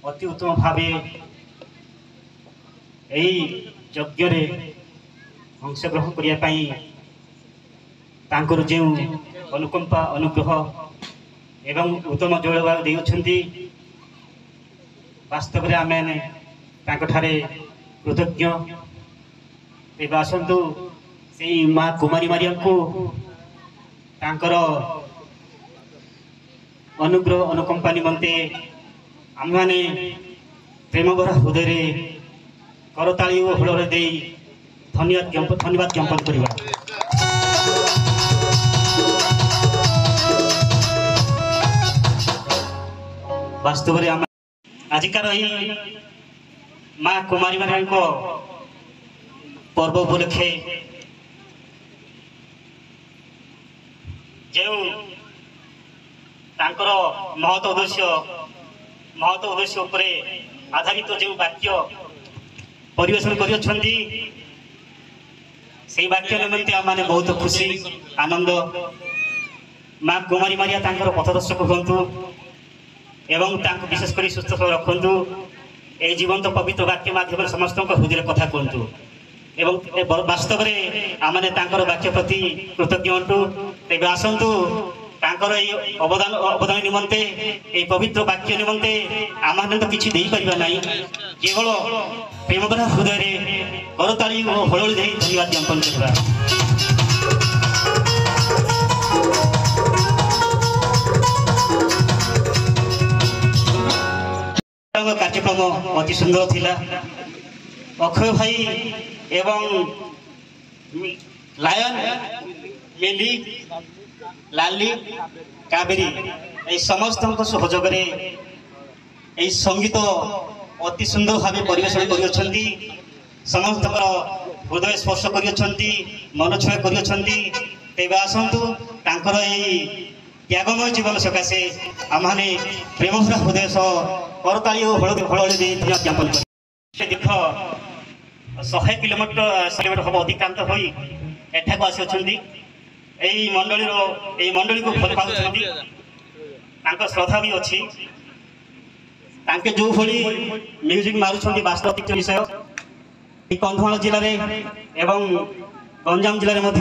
अति उत्तम भाव यज्ञ अंशग्रहण करने जो अनुकंपा अनुग्रह एवं उत्तम जलवायु देउछंती वास्तव में आम कृतज्ञ। तेज आसतु से माँ कुमारी मारिया को अनुग्रह अनुकंपा निमंते आम मैंने प्रेम भरा हृदय करताली और हल धन्यवाद ज्ञापन करवा। वास्तव में आम आजिकार माँ कुमारी मारिया को पर्व उपलक्षे जो महत उद्देश्य उपरे आधारित जो वाक्य परिवेशन कर वाक्य निमंते आम मैंने बहुत खुशी आनंद। माँ कुमारी मारिया पथदर्शक हूँ एवं विशेषकर सुस्थ रखु ए जीवंत पवित्र वाक्य माध्यम समस्त हृदय कथा कहतु एवं वास्तव में आम वाक्य प्रति कृतज्ञ हूँ। तेज आसतु अवदान निमंते ये पवित्र वाक्य निमंते आम तो किसी दे पार ना केवल प्रेम भरा हृदय करताली और हल धन्यवाद ज्ञापन करवा। कार्यक्रम अति सुंदर थिला। अक्षय भाई एवं लायन मेली लाली कावेरी समस्त सहयोग संगीत अति सुंदर भाव परिवेशन कर समस्त हृदय स्पर्श कर मन छुआ कर। तेज आसतु त्यागमय जीवन सकाशे आम प्रेम भरा हृदय सह करताली और हल ज्ञापन कर। दीर्घ 100 किलोमीटर हम अतिक्रांत हो एठाक आसी मंडली को भल पाँच श्रद्धा भी अच्छी जो भली म्यूजिक मारुंट वास्तविक विषय कंधमाल जिले में एवं गंजाम जिले में